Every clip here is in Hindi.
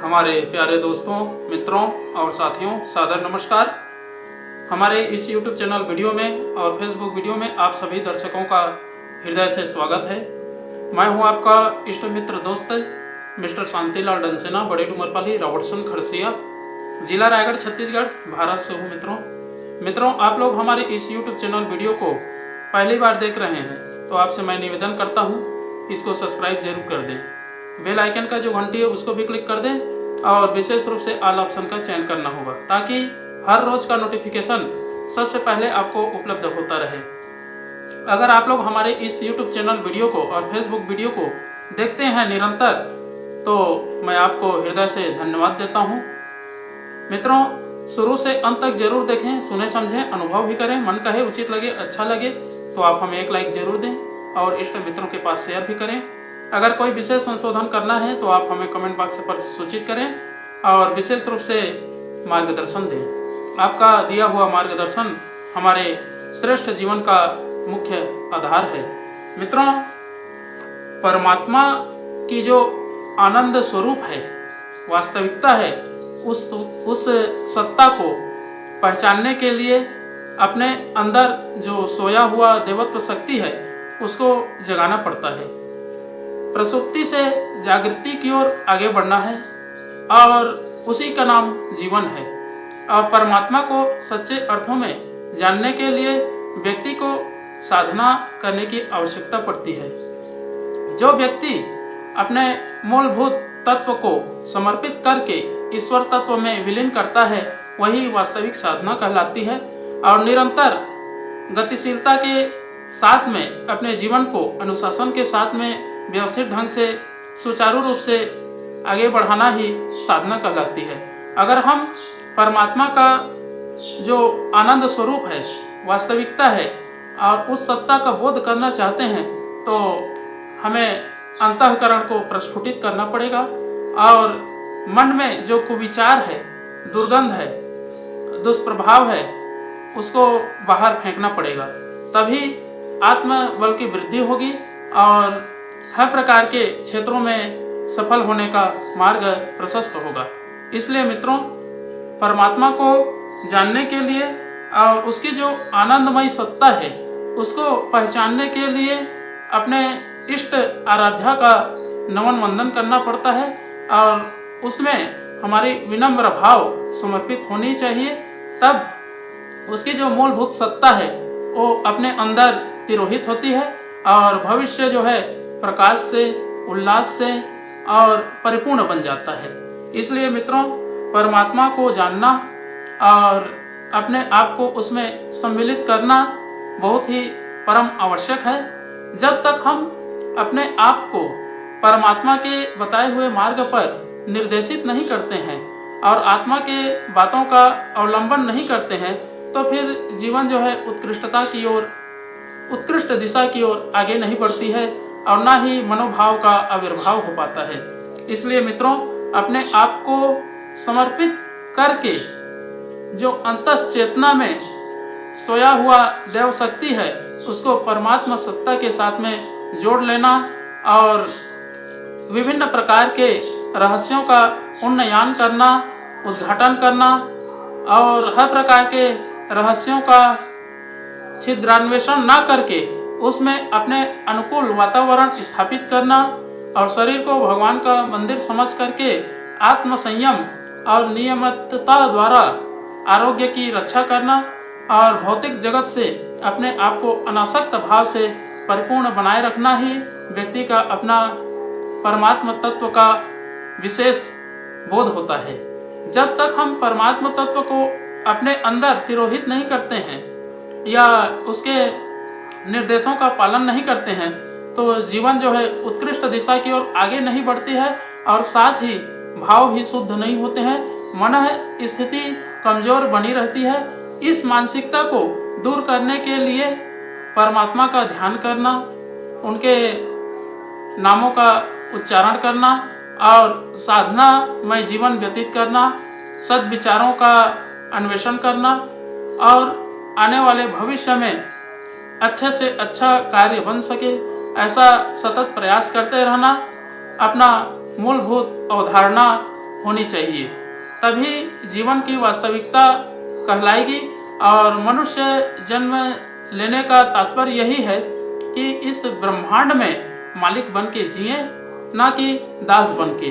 हमारे प्यारे दोस्तों, मित्रों और साथियों, सादर नमस्कार। हमारे इस YouTube चैनल वीडियो में और फेसबुक वीडियो में आप सभी दर्शकों का हृदय से स्वागत है। मैं हूं आपका इष्ट मित्र दोस्त मिस्टर शांतिलाल डंसेना, बड़े डुमरपाली, रॉबर्टसन, खरसिया, जिला रायगढ़, छत्तीसगढ़, भारत से हूँ। मित्रों, आप लोग हमारे इस YouTube चैनल वीडियो को पहली बार देख रहे हैं तो आपसे मैं निवेदन करता हूँ, इसको सब्सक्राइब जरूर कर दें। बेल आइकन का जो घंटी है उसको भी क्लिक कर दें और विशेष रूप से ऑल ऑप्शन का चयन करना होगा ताकि हर रोज का नोटिफिकेशन सबसे पहले आपको उपलब्ध होता रहे। अगर आप लोग हमारे इस YouTube चैनल वीडियो को और फेसबुक वीडियो को देखते हैं निरंतर तो मैं आपको हृदय से धन्यवाद देता हूं। मित्रों, शुरू से अंत तक जरूर देखें, सुने समझें, अनुभव भी करें। मन कहे, उचित लगे, अच्छा लगे तो आप हमें एक लाइक जरूर दें और इष्ट मित्रों के पास शेयर भी करें। अगर कोई विशेष संशोधन करना है तो आप हमें कमेंट बॉक्स पर सूचित करें और विशेष रूप से मार्गदर्शन दें। आपका दिया हुआ मार्गदर्शन हमारे श्रेष्ठ जीवन का मुख्य आधार है। मित्रों, परमात्मा की जो आनंद स्वरूप है, वास्तविकता है, उस सत्ता को पहचानने के लिए अपने अंदर जो सोया हुआ देवत्व शक्ति है उसको जगाना पड़ता है। प्रसुप्ति से जागृति की ओर आगे बढ़ना है और उसी का नाम जीवन है। और परमात्मा को सच्चे अर्थों में जानने के लिए व्यक्ति को साधना करने की आवश्यकता पड़ती है। जो व्यक्ति अपने मूलभूत तत्व को समर्पित करके ईश्वर तत्व में विलीन करता है वही वास्तविक साधना कहलाती है। और निरंतर गतिशीलता के साथ में अपने जीवन को अनुशासन के साथ में व्यवस्थित ढंग से सुचारू रूप से आगे बढ़ाना ही साधना कहलाती है। अगर हम परमात्मा का जो आनंद स्वरूप है, वास्तविकता है और उस सत्ता का बोध करना चाहते हैं तो हमें अंतःकरण को प्रस्फुटित करना पड़ेगा और मन में जो कुविचार है, दुर्गंध है, दुष्प्रभाव है, उसको बाहर फेंकना पड़ेगा। तभी आत्मबल की वृद्धि होगी और हर प्रकार के क्षेत्रों में सफल होने का मार्ग प्रशस्त होगा। इसलिए मित्रों, परमात्मा को जानने के लिए और उसकी जो आनंदमयी सत्ता है उसको पहचानने के लिए अपने इष्ट आराध्या का नमन वंदन करना पड़ता है और उसमें हमारी विनम्र भाव समर्पित होनी चाहिए। तब उसकी जो मूलभूत सत्ता है वो अपने अंदर तिरोहित होती है और भविष्य जो है प्रकाश से, उल्लास से और परिपूर्ण बन जाता है। इसलिए मित्रों, परमात्मा को जानना और अपने आप को उसमें सम्मिलित करना बहुत ही परम आवश्यक है। जब तक हम अपने आप को परमात्मा के बताए हुए मार्ग पर निर्देशित नहीं करते हैं और आत्मा के बातों का अवलंबन नहीं करते हैं तो फिर जीवन जो है उत्कृष्टता की ओर, उत्कृष्ट दिशा की ओर आगे नहीं बढ़ती है और ना ही मनोभाव का आविर्भाव हो पाता है। इसलिए मित्रों, अपने आप को समर्पित करके जो अंतःचेतना में सोया हुआ देव शक्ति है उसको परमात्मा सत्ता के साथ में जोड़ लेना और विभिन्न प्रकार के रहस्यों का उन्नयन करना, उद्घाटन करना और हर प्रकार के रहस्यों का छिद्रान्वेषण ना करके उसमें अपने अनुकूल वातावरण स्थापित करना और शरीर को भगवान का मंदिर समझ करके आत्म संयम और नियमितता द्वारा आरोग्य की रक्षा करना और भौतिक जगत से अपने आप को अनासक्त भाव से परिपूर्ण बनाए रखना ही व्यक्ति का अपना परमात्म तत्व का विशेष बोध होता है। जब तक हम परमात्म तत्व को अपने अंदर तिरोहित नहीं करते हैं या उसके निर्देशों का पालन नहीं करते हैं तो जीवन जो है उत्कृष्ट दिशा की ओर आगे नहीं बढ़ती है और साथ ही भाव भी शुद्ध नहीं होते हैं। मन स्थिति कमजोर बनी रहती है। इस मानसिकता को दूर करने के लिए परमात्मा का ध्यान करना, उनके नामों का उच्चारण करना और साधना में जीवन व्यतीत करना, सद्विचारों का अन्वेषण करना और आने वाले भविष्य में अच्छे से अच्छा कार्य बन सके ऐसा सतत प्रयास करते रहना, अपना मूलभूत अवधारणा होनी चाहिए, तभी जीवन की वास्तविकता कहलाएगी। और मनुष्य जन्म लेने का तात्पर्य यही है कि इस ब्रह्मांड में मालिक बन के जिए, ना कि दास बन के।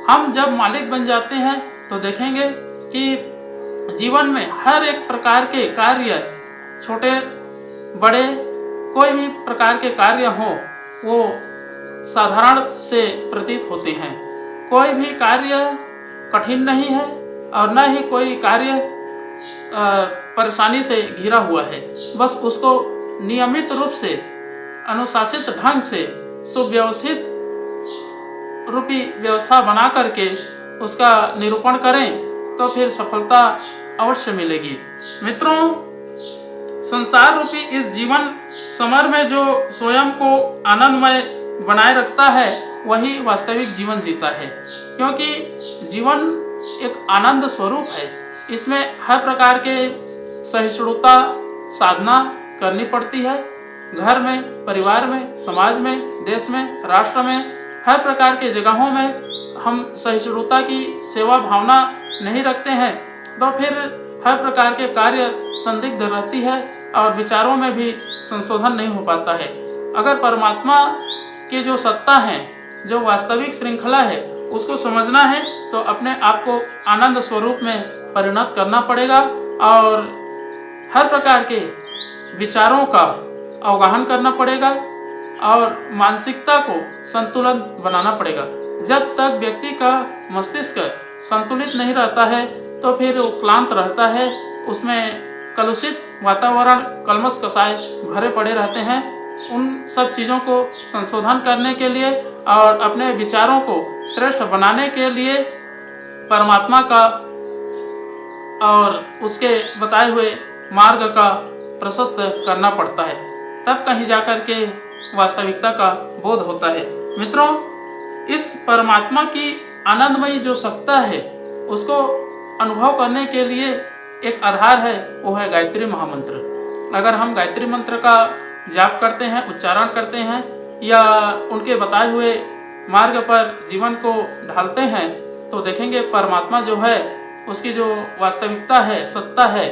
हम जब मालिक बन जाते हैं तो देखेंगे कि जीवन में हर एक प्रकार के कार्य, छोटे बड़े कोई भी प्रकार के कार्य हो, वो साधारण से प्रतीत होते हैं। कोई भी कार्य कठिन नहीं है और न ही कोई कार्य परेशानी से घिरा हुआ है। बस उसको नियमित रूप से, अनुशासित ढंग से, सुव्यवस्थित रूपी व्यवस्था बना करके उसका निरूपण करें तो फिर सफलता अवश्य मिलेगी। मित्रों, संसार रूपी इस जीवन समर में जो स्वयं को आनंदमय बनाए रखता है वही वास्तविक जीवन जीता है, क्योंकि जीवन एक आनंद स्वरूप है। इसमें हर प्रकार के सहिष्णुता साधना करनी पड़ती है। घर में, परिवार में, समाज में, देश में, राष्ट्र में, हर प्रकार के जगहों में हम सहिष्णुता की सेवा भावना नहीं रखते हैं तो फिर हर प्रकार के कार्य संदिग्ध रहती है और विचारों में भी संशोधन नहीं हो पाता है। अगर परमात्मा की जो सत्ता है, जो वास्तविक श्रृंखला है, उसको समझना है तो अपने आप को आनंद स्वरूप में परिणत करना पड़ेगा और हर प्रकार के विचारों का अवगाहन करना पड़ेगा और मानसिकता को संतुलन बनाना पड़ेगा। जब तक व्यक्ति का मस्तिष्क संतुलित नहीं रहता है तो फिर वो क्लांत रहता है, उसमें कलुषित वातावरण, कलमश कसाय भरे पड़े रहते हैं। उन सब चीज़ों को संशोधन करने के लिए और अपने विचारों को श्रेष्ठ बनाने के लिए परमात्मा का और उसके बताए हुए मार्ग का प्रशस्त करना पड़ता है, तब कहीं जाकर के वास्तविकता का बोध होता है। मित्रों, इस परमात्मा की आनंदमयी जो सत्ता है उसको अनुभव करने के लिए एक आधार है, वो है गायत्री महामंत्र। अगर हम गायत्री मंत्र का जाप करते हैं, उच्चारण करते हैं या उनके बताए हुए मार्ग पर जीवन को ढालते हैं तो देखेंगे परमात्मा जो है, उसकी जो वास्तविकता है, सत्ता है,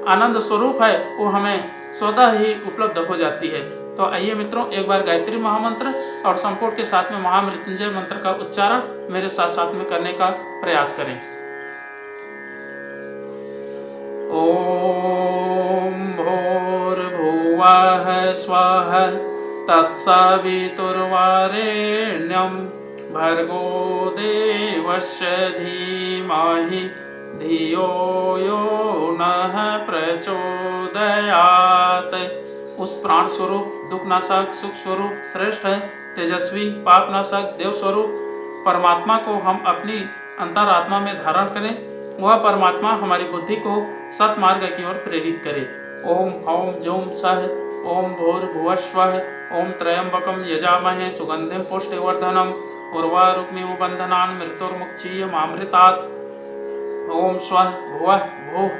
आनंद स्वरूप है, वो हमें स्वतः ही उपलब्ध हो जाती है। तो आइए मित्रों, एक बार गायत्री महामंत्र और संपूर्ण के साथ में महामृत्युंजय मंत्र का उच्चारण मेरे साथ साथ में करने का प्रयास करें। ओम भूर्भुवः स्वः तत्सवितुर्वरेण्यं भर्गो देवस्य धीमहि धियो यो नः प्रचोदयात्। उस प्राण स्वरूप, दुखनाशक, सुख स्वरूप, श्रेष्ठ है, तेजस्वी, पापनाशक, देव स्वरूप परमात्मा को हम अपनी अंतरात्मा में धारण करें। वह परमात्मा हमारी बुद्धि को सतमार्ग की ओर प्रेरित करे। ओम हौम जूम सह ओम भूर्भुवस्वः ओम त्र्यंबकं यजामहे सुगंधिं पुष्टिवर्धनम् उर्वारुकमिव बन्धनान् मृत्युर्मुक्षीयमामृतात्। ओम स्वः भुवः भुः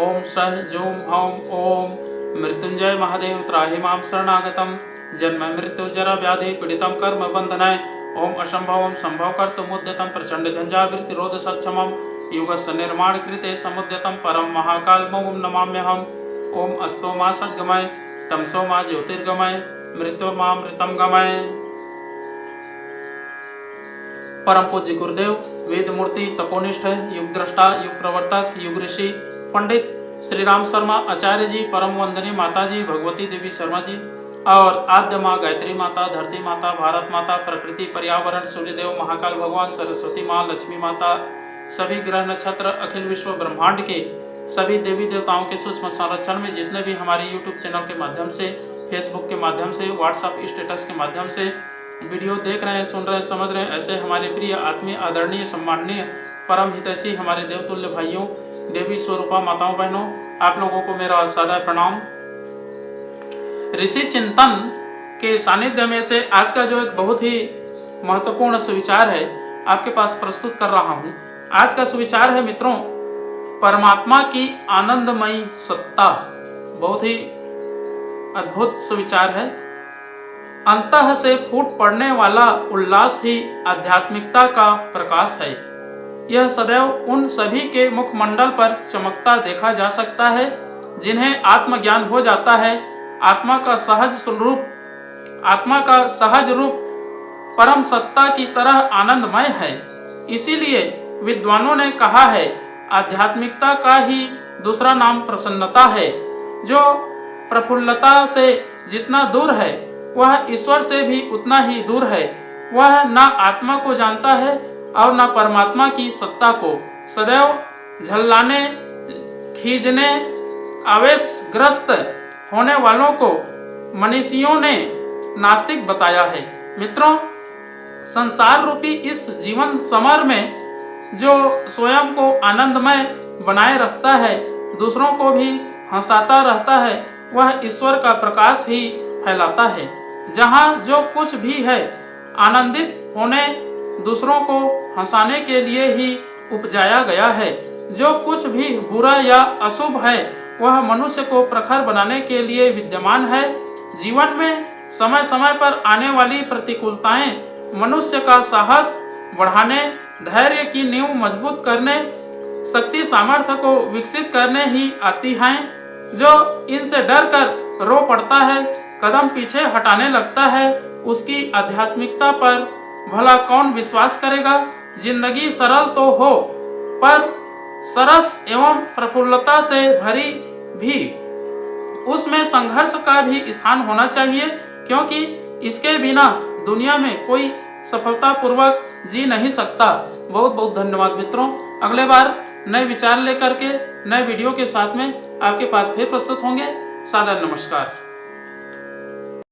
ओम सह जूम हौम ओम मृत्युंजय महादेव त्राहि मां शरणागतम् जन्म मृत्यु जरा व्याधि पीड़ितं कर्म बंधनाय। ओम असंभवं संभव कर्तुमुद्यतं प्रचंड झंझाविरोध सक्षमं युगस्य निर्माण कृते समुद्यतं परम महाकालमं नमाम्यहम्। ओम अस्तो मा सद्गमय तमसो मा ज्योतिर्गमय मृत्युर्मामृतं गमय। परम पूज्य गुरुदेव, वेद मूर्ति, तपोनिष्ठ, युग दृष्टा, युग प्रवर्तक, युग ऋषि पंडित श्री राम शर्मा आचार्य जी, परम वंदनीय माता जी भगवती देवी शर्मा जी और आद्य माँ गायत्री माता, धरती माता, भारत माता, प्रकृति, पर्यावरण, सूर्यदेव, महाकाल भगवान, सरस्वती माँ, लक्ष्मी माता, सभी ग्रह नक्षत्र, अखिल विश्व ब्रह्मांड के सभी देवी देवताओं के सूक्ष्म संरक्षण में जितने भी हमारे YouTube चैनल के माध्यम से, फेसबुक के माध्यम से, व्हाट्सएप स्टेटस के माध्यम से वीडियो देख रहे हैं, सुन रहे हैं, समझ रहे हैं, ऐसे हमारे प्रिय आत्मीय, आदरणीय, सम्माननीय, परम हितैषी हमारे देवतुल्य भाइयों, देवी स्वरूपा माताओं, बहनों, आप लोगों को मेरा सादा प्रणाम। ऋषि चिंतन के सानिध्य में से आज का जो एक बहुत ही महत्वपूर्ण सुविचार है आपके पास प्रस्तुत कर रहा हूँ। आज का सुविचार है मित्रों, परमात्मा की आनंदमयी सत्ता। बहुत ही अद्भुत सुविचार है। अंतः से फूट पड़ने वाला उल्लास ही आध्यात्मिकता का प्रकाश है। यह सदैव उन सभी के मुखमंडल पर चमकता देखा जा सकता है जिन्हें आत्मज्ञान हो जाता है। आत्मा का सहज रूप परम सत्ता की तरह आनंदमय है। इसीलिए विद्वानों ने कहा है, आध्यात्मिकता का ही दूसरा नाम प्रसन्नता है। जो प्रफुल्लता से जितना दूर है वह ईश्वर से भी उतना ही दूर है। वह न आत्मा को जानता है और न परमात्मा की सत्ता को। सदैव झल्लाने, खींचने, आवेशग्रस्त होने वालों को मनीषियों ने नास्तिक बताया है। मित्रों, संसार रूपी इस जीवन समर में जो स्वयं को आनंदमय बनाए रखता है, दूसरों को भी हंसाता रहता है, वह ईश्वर का प्रकाश ही फैलाता है। जहाँ जो कुछ भी है आनंदित होने, दूसरों को हंसाने के लिए ही उपजाया गया है। जो कुछ भी बुरा या अशुभ है वह मनुष्य को प्रखर बनाने के लिए विद्यमान है। जीवन में समय समय पर आने वाली प्रतिकूलताएं मनुष्य का साहस बढ़ाने, धैर्य की नींव मजबूत करने, शक्ति सामर्थ्य को विकसित करने ही आती हैं। जो इनसे डर कर रो पड़ता है, कदम पीछे हटाने लगता है, उसकी आध्यात्मिकता पर भला कौन विश्वास करेगा। जिंदगी सरल तो हो पर सरस एवं प्रफुल्लता से भरी भी। उसमें संघर्ष का भी स्थान होना चाहिए, क्योंकि इसके बिना दुनिया में कोई सफलतापूर्वक जी नहीं सकता। बहुत बहुत धन्यवाद मित्रों। अगले बार नए विचार लेकर के नए वीडियो के साथ में आपके पास फिर प्रस्तुत होंगे। सादर नमस्कार।